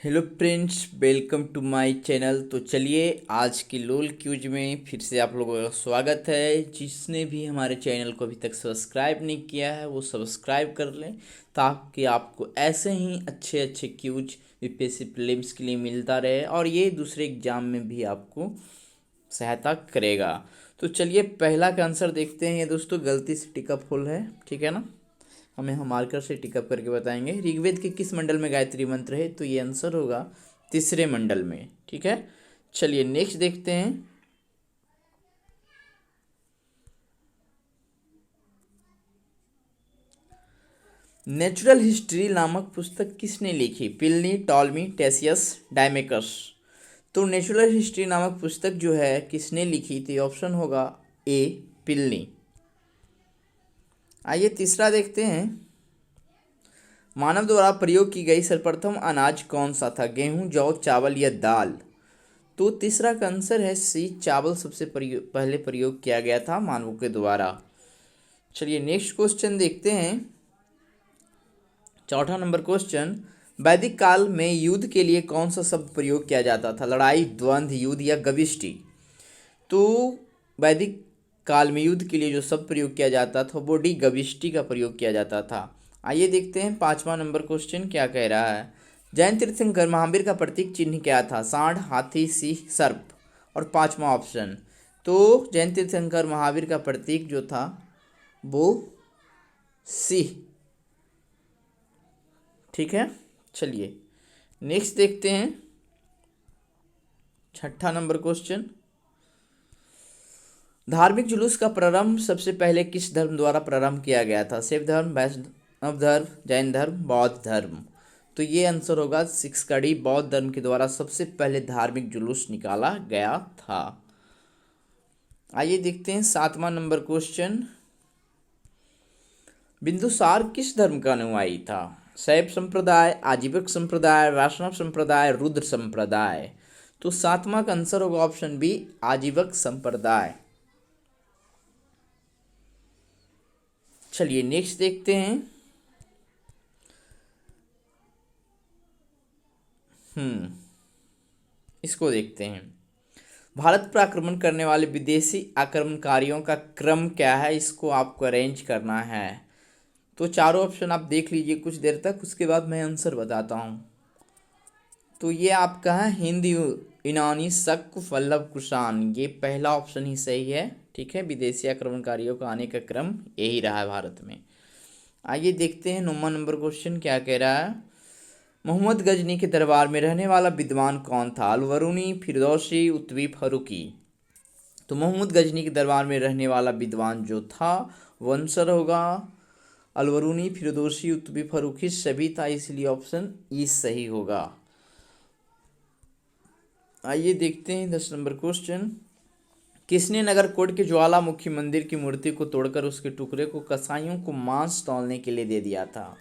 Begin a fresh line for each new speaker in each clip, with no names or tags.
Hello friends, welcome to my channel. तो चलिए आज की लोल क्यूज में फिर से आप लोगों का स्वागत है। जिसने भी हमारे चैनल को अभी तक सब्सक्राइब नहीं किया है वो सब्सक्राइब कर लें, ताकि आपको ऐसे ही अच्छे अच्छे क्यूज यूपीएससी प्रीलिम्स के लिए मिलता रहे और ये दूसरे एग्जाम में भी आपको सहायता करेगा। तो चलिए पहला का आंसर देखते हैं। ये दोस्तों गलती से टिका फुल है, ठीक है ना। हमें हम मार्कर से टिकअप करके बताएंगे। ऋग्वेद के किस मंडल में गायत्री मंत्र है? तो ये आंसर होगा तीसरे मंडल में, ठीक है। चलिए नेक्स्ट देखते हैं। नेचुरल हिस्ट्री नामक पुस्तक किसने लिखी? Pliny, Ptolemy, टेसियस, डायमेकस। तो नेचुरल हिस्ट्री नामक पुस्तक जो है किसने लिखी? तो ऑप्शन होगा ए, प्लिनी। आइए तीसरा देखते हैं। मानव द्वारा प्रयोग की गई सर्वप्रथम अनाज कौन सा था? गेहूं, जौ, चावल या दाल? तो तीसरा का आंसर है सी, चावल सबसे पहले प्रयोग किया गया था मानवों के द्वारा। चलिए नेक्स्ट क्वेश्चन देखते हैं। चौथा नंबर क्वेश्चन, वैदिक काल में युद्ध के लिए कौन सा शब्द प्रयोग किया जाता था? लड़ाई, द्वंद्व, युद्ध या गविष्टि? तो वैदिक काल में युद्ध के लिए जो शब्द प्रयोग किया जाता था वो डी गविष्टि का प्रयोग किया जाता था। आइए देखते हैं पांचवा नंबर क्वेश्चन क्या कह रहा है। जैन तीर्थंकर महावीर का प्रतीक चिन्ह क्या था? सांड, हाथी, सिंह, सर्प? और पांचवा ऑप्शन, तो जैन तीर्थंकर महावीर का प्रतीक जो था वो सिंह, ठीक है। चलिए नेक्स्ट देखते हैं। छठा नंबर क्वेश्चन, धार्मिक जुलूस का प्रारंभ सबसे पहले किस धर्म द्वारा प्रारंभ किया गया था? शैव धर्म, वैष्णव धर्म, जैन धर्म, बौद्ध धर्म? तो ये आंसर होगा सिक्स का डी, बौद्ध धर्म के द्वारा सबसे पहले धार्मिक जुलूस निकाला गया था। आइए देखते हैं सातवां नंबर क्वेश्चन, बिंदुसार किस धर्म का अनुयायी था? शैव संप्रदाय, आजीवक संप्रदाय, वैष्णव संप्रदाय, रुद्र संप्रदाय? तो सातवां का आंसर होगा ऑप्शन बी, आजीवक संप्रदाय। चलिए नेक्स्ट देखते हैं। इसको देखते हैं। भारत पर आक्रमण करने वाले विदेशी आक्रमणकारियों का क्रम क्या है? इसको आपको अरेंज करना है। तो चारों ऑप्शन आप देख लीजिए कुछ देर तक, उसके बाद मैं आंसर बताता हूँ। तो ये आपका है हिंद, यूनानी, शक, वल्लभ, कुषाण। ये पहला ऑप्शन ही सही है, ठीक है। विदेशी आक्रमणकारियों का आने का क्रम यही रहा है भारत में। आइए देखते हैं 9वां नंबर क्वेश्चन क्या कह रहा है। मोहम्मद गजनी के दरबार में रहने वाला विद्वान कौन था? अलवरूनी, फिरदौसी, उत्वी, फरूकी? तो मोहम्मद गजनी के दरबार में रहने वाला विद्वान जो था वो आंसर होगा अलवरूनी, फिरदौसी, उत्वी, फरूकी सभी था, इसलिए ऑप्शन ई सही होगा। आइए देखते हैं 10 नंबर क्वेश्चन, किसने नगरकोट के ज्वालामुखी मंदिर की मूर्ति को तोड़कर उसके टुकड़े को कसाईयों को मांस तौलने के लिए दे दिया था?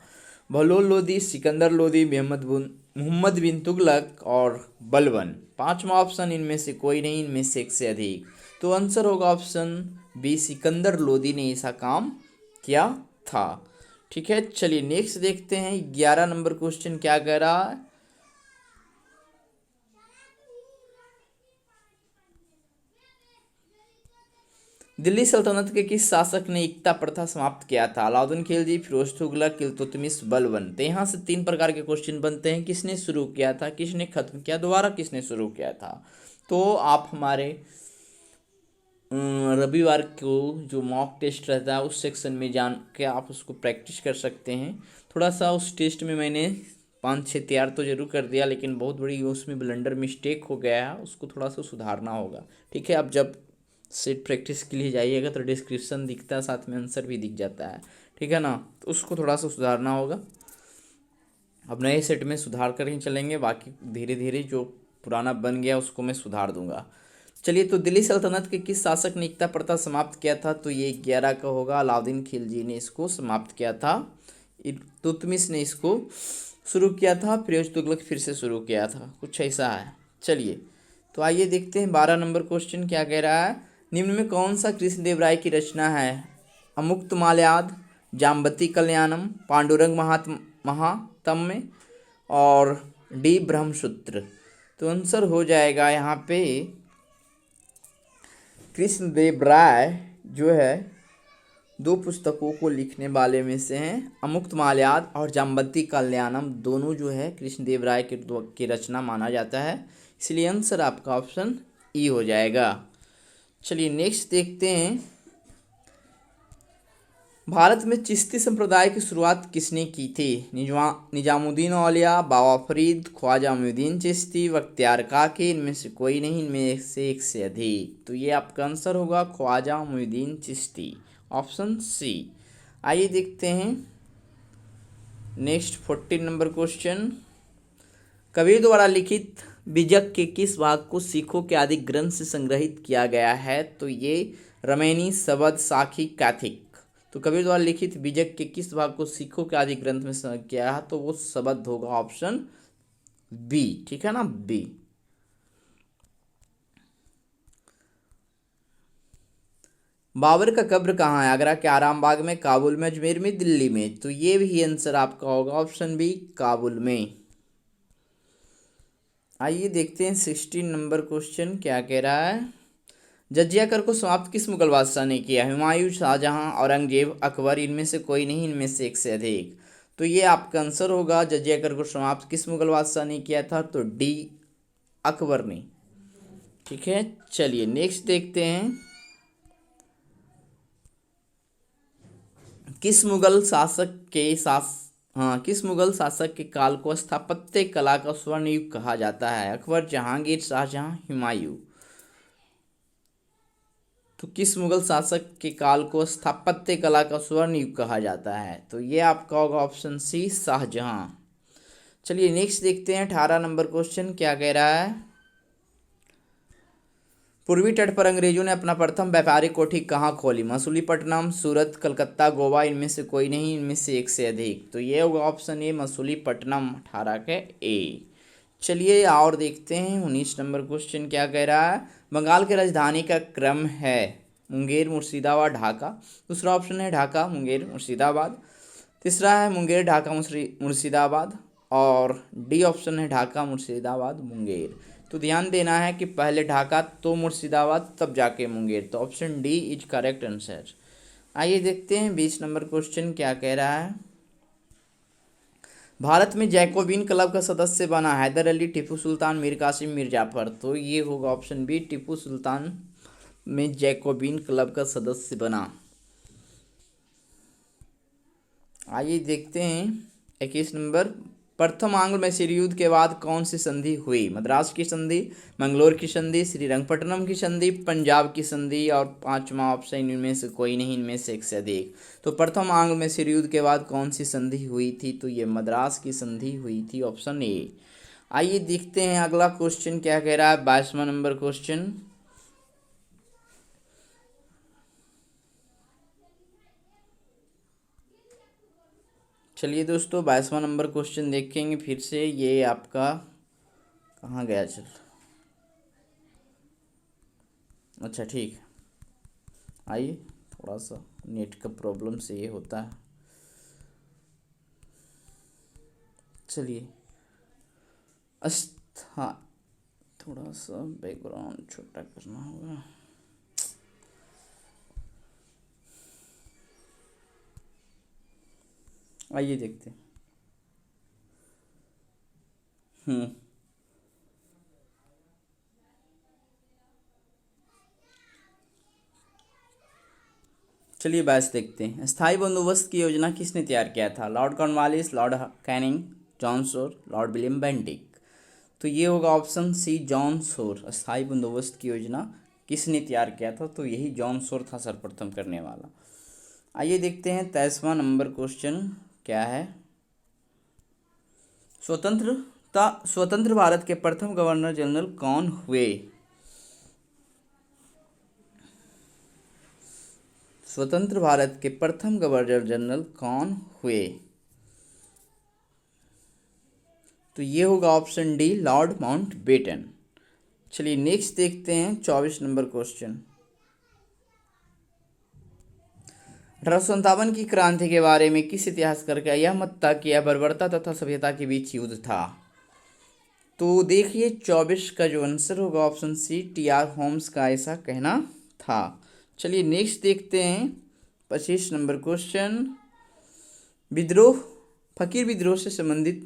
बहलोल लोदी, सिकंदर लोदी, मोहम्मद बिन तुगलक और बलबन? पांचवा ऑप्शन, इनमें से कोई नहीं, इनमें से एक से अधिक। तो आंसर होगा ऑप्शन बी, सिकंदर लोदी ने ऐसा काम किया था, ठीक है। चलिए नेक्स्ट देखते हैं। 11 नंबर क्वेश्चन क्या कह रहा है। दिल्ली सल्तनत के किस शासक ने इक्ता प्रथा समाप्त किया था? अलाउद्दीन खिलजी, फिरोज तुगलक, इल्तुतमिश, बलबन? तो यहाँ से 3 प्रकार के क्वेश्चन बनते हैं। किसने शुरू किया था, किसने खत्म किया, दोबारा किसने शुरू किया था? तो आप हमारे रविवार को जो मॉक टेस्ट रहता है उस सेक्शन में जान के आप उसको प्रैक्टिस कर सकते हैं। थोड़ा सा उस टेस्ट में मैंने 5-6 तैयार तो जरूर कर दिया, लेकिन बहुत बड़ी उसमें ब्लंडर मिस्टेक हो गया है, उसको थोड़ा सा सुधारना होगा, ठीक है। अब जब सेट प्रैक्टिस के लिए जाइएगा तो डिस्क्रिप्शन दिखता है, साथ में आंसर भी दिख जाता है, ठीक है ना। तो उसको थोड़ा सा सुधारना होगा। अब नए सेट में सुधार कर ही चलेंगे, बाकी धीरे धीरे जो पुराना बन गया उसको मैं सुधार दूंगा। चलिए, तो दिल्ली सल्तनत के किस शासक ने इक्ता प्रथा समाप्त किया था? तो ये 11 का होगा, अलाउद्दीन खिलजी ने इसको समाप्त किया था। इल्तुतमिश ने इसको शुरू किया था, फिरोज तुगलक फिर से शुरू किया था, कुछ ऐसा है। चलिए तो आइए देखते हैं 12 नंबर क्वेश्चन क्या कह रहा है। निम्न में कौन सा कृष्णदेवराय की रचना है? अमुक्तमाल्याद, जाम्बती कल्याणम, पांडुरंग महात्म्य और डी ब्रह्मसूत्र। तो आंसर हो जाएगा यहाँ पे कृष्णदेव राय जो है दो पुस्तकों को लिखने वाले में से हैं। अमुक्तमाल्याद और जाम्बवती कल्याणम दोनों जो है कृष्णदेव राय की रचना माना जाता है, इसलिए आंसर आपका ऑप्शन ई हो जाएगा। चलिए नेक्स्ट देखते हैं, भारत में चिश्ती संप्रदाय की शुरुआत किसने की थी? निजामुद्दीन औलिया, बाबा फरीद, ख्वाजा मोइनुद्दीन चिश्ती, बख्तियार काकी, इनमें से कोई नहीं, इनमें से एक से अधिक। तो ये आपका आंसर होगा ख्वाजा मोइनुद्दीन चिश्ती, ऑप्शन सी। आइए देखते हैं नेक्स्ट 14 नंबर क्वेश्चन, कबीर द्वारा लिखित बीजक के किस भाग को सिखों के आदि ग्रंथ से संग्रहित किया गया है? तो ये रमैनी, सबद, साखी, कैथिक। तो कबीर द्वारा लिखित बीजक के किस भाग को सिखों के आदि ग्रंथ में संग्रहित किया है? तो वो सबद होगा, ऑप्शन बी, ठीक है ना, बी। बाबर का कब्र कहाँ है? आगरा के आराम बाग में, काबुल में, अजमेर में, दिल्ली में। तो ये भी आंसर आपका होगा ऑप्शन बी, काबुल में। आइए देखते हैं 16 नंबर क्वेश्चन क्या कह रहा है, जजिया कर को समाप्त किस मुगल बादशाह ने किया? हुमायूं, शाहजहां, औरंगजेब, अकबर, इनमें से कोई नहीं, इनमें से एक से अधिक। तो ये आपका आंसर होगा जजिया कर को समाप्त किस मुगल बादशाह ने किया था? तो डी, अकबर ने, ठीक है। चलिए नेक्स्ट देखते हैं, किस मुगल शासक के काल को स्थापत्य कला का स्वर्ण युग कहा जाता है? अकबर, जहांगीर, शाहजहां, हुमायूं। तो किस मुगल शासक के काल को स्थापत्य कला का स्वर्ण युग कहा जाता है? तो ये आपका होगा ऑप्शन सी, शाहजहां। चलिए नेक्स्ट देखते हैं 18 नंबर क्वेश्चन क्या कह रहा है, पूर्वी तट पर अंग्रेजों ने अपना प्रथम व्यापारिक कोठी कहाँ खोली? मसूलीपट्टनम, सूरत, कलकत्ता, गोवा, इनमें से कोई नहीं, इनमें से एक से अधिक। तो ये होगा ऑप्शन ए, मसूलीपट्टनम, 18 के ए। चलिए और देखते हैं 19 नंबर क्वेश्चन क्या कह रहा है, बंगाल की राजधानी का क्रम है मुंगेर, मुर्शिदाबाद, ढाका। दूसरा ऑप्शन है ढाका, मुंगेर, मुर्शिदाबाद। तीसरा है मुंगेर, ढाका, मुर्शिदाबाद। और डी ऑप्शन है ढाका, मुर्शिदाबाद, मुंगेर। तो ध्यान देना है कि पहले ढाका तो मुर्शिदाबाद तब जाके मुंगेर। तो option D is correct answer. आइए देखते हैं 20 नंबर क्वेश्चन क्या कह रहा है, भारत में जैकोबिन क्लब का सदस्य बना हैदर अली, टीपू सुल्तान, मीर कासिम, मीर जाफर। तो ये होगा ऑप्शन बी, टीपू सुल्तान में जैकोबिन क्लब का सदस्य बना। आइए देखते हैं 21 नंबर, प्रथम आंग्ल मैसूर युद्ध के बाद कौन सी संधि हुई? मद्रास की संधि, मंगलोर की संधि, श्रीरंगपट्टनम की संधि, पंजाब की संधि। और पांचवा ऑप्शन इनमें से कोई नहीं, इनमें से एक से अधिक। तो प्रथम आंग्ल मैसूर युद्ध के बाद कौन सी संधि हुई थी? तो ये मद्रास की संधि हुई थी, ऑप्शन ए। आइए देखते हैं अगला क्वेश्चन क्या कह रहा है, 22वां नंबर क्वेश्चन, चलिए दोस्तों 22वां नंबर क्वेश्चन देखेंगे फिर से। ये आपका कहाँ गया, चल अच्छा ठीक है, आइए थोड़ा सा नेट का प्रॉब्लम से ये होता है। चलिए हाँ, थोड़ा सा बैकग्राउंड छोटा करना होगा। आइए देखते हैं। चलिए 22 देखते हैं, स्थायी बंदोबस्त की योजना किसने तैयार किया था? Lord Cornwallis, Lord Canning, John Shore, Lord William Bentinck. तो ये होगा ऑप्शन सी, जॉन शोर। स्थायी बंदोबस्त की योजना किसने तैयार किया था? तो यही जॉन शोर था सर्वप्रथम करने वाला। आइए देखते हैं 23वां नंबर क्वेश्चन क्या है, स्वतंत्र भारत के प्रथम गवर्नर जनरल कौन हुए? स्वतंत्र भारत के प्रथम गवर्नर जनरल कौन हुए? तो ये होगा ऑप्शन डी, लॉर्ड माउंटबेटन। चलिए नेक्स्ट देखते हैं 24 नंबर क्वेश्चन, 1857 की क्रांति के बारे में किस इतिहासकार का यह मत था कि यह बर्बरता तथा सभ्यता के बीच युद्ध था? तो देखिए 24 का जो आंसर होगा ऑप्शन सी टी.आर. होम्स का ऐसा कहना था। चलिए नेक्स्ट देखते हैं 25 नंबर क्वेश्चन। विद्रोह फकीर विद्रोह से संबंधित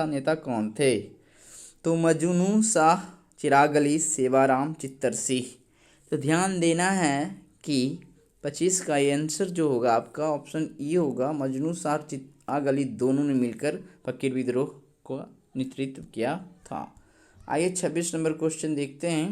नेता कौन थे? तो मजनू शाह, चिराग अली, सेवाराम, चित्तर सिंह। तो ध्यान देना है कि 25 का ये आंसर जो होगा आपका ऑप्शन ई होगा। मजनू शाह, चिराग अली दोनों ने मिलकर फकीर विद्रोह को नेतृत्व किया था। आइए 26 नंबर क्वेश्चन देखते हैं।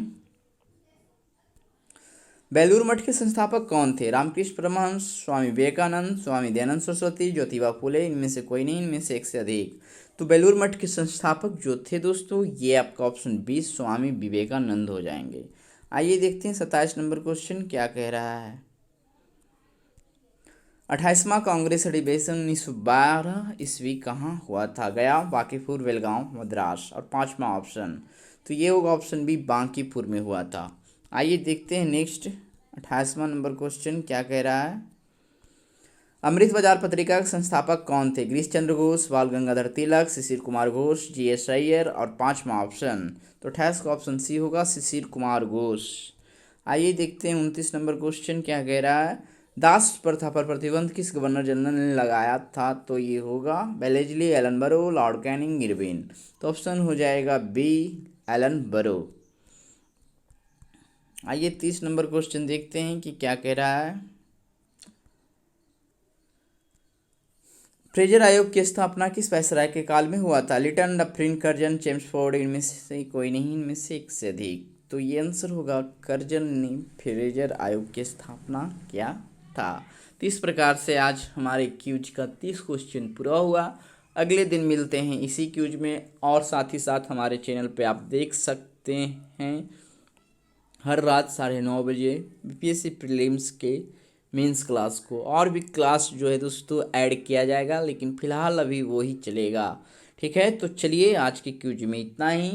बेलूर मठ के संस्थापक कौन थे? रामकृष्ण परमहंस, स्वामी विवेकानंद, स्वामी दयानंद सरस्वती, ज्योतिबा फुले, इनमें से कोई नहीं, इनमें से एक से अधिक। तो बेलूर मठ के संस्थापक जो थे दोस्तों, ये आपका ऑप्शन बी स्वामी विवेकानंद हो जाएंगे। आइए देखते हैं 27 नंबर क्वेश्चन क्या कह रहा है। 28वां कांग्रेस अधिवेशन 1912 ईस्वी कहाँ हुआ था? गया, बांकीपुर, बेलगांव, मद्रास। और 5वां ऑप्शन, तो ये होगा ऑप्शन बी बांकीपुर में हुआ था। आइए देखते हैं नेक्स्ट 28वां नंबर क्वेश्चन क्या कह रहा है। अमृत बाजार पत्रिका के संस्थापक कौन थे? गिरीश चंद्र घोष, बाल गंगाधर तिलक, शिशिर कुमार घोष, जी.एस. अय्यर। और 5वां ऑप्शन, तो 28 का ऑप्शन सी होगा शिशिर कुमार घोष। आइए देखते हैं 29 नंबर क्वेश्चन क्या कह रहा है। दास प्रथा पर प्रतिबंध किस गवर्नर जनरल ने लगाया था? तो ये होगा वेलेस्ली, एलन बरो, लॉर्ड कैनिंग, इरविन। तो ऑप्शन हो जाएगा बी एलन बरो। आइए 30 नंबर क्वेश्चन देखते हैं कि क्या कह रहा है। फ्रेजर आयोग की स्थापना किस वायसराय के काल में हुआ था? Lytton, Dufferin, Curzon, Chelmsford. इनमें से कोई नहीं, इनमें से एक से अधिक। तो ये आंसर होगा कर्जन ने फ्रेजर आयोग की स्थापना किया था। तो इस प्रकार से आज हमारे क्यूज का 30 क्वेश्चन पूरा हुआ। अगले दिन मिलते हैं इसी क्यूज में, और साथ ही साथ हमारे चैनल पे आप देख सकते हैं हर रात 9:30 बजे बीपीएससी प्रीलिम्स के मेंस क्लास को, और भी क्लास जो है दोस्तों ऐड किया जाएगा, लेकिन फ़िलहाल अभी वो ही चलेगा। ठीक है, तो चलिए आज के क्यूज में इतना ही।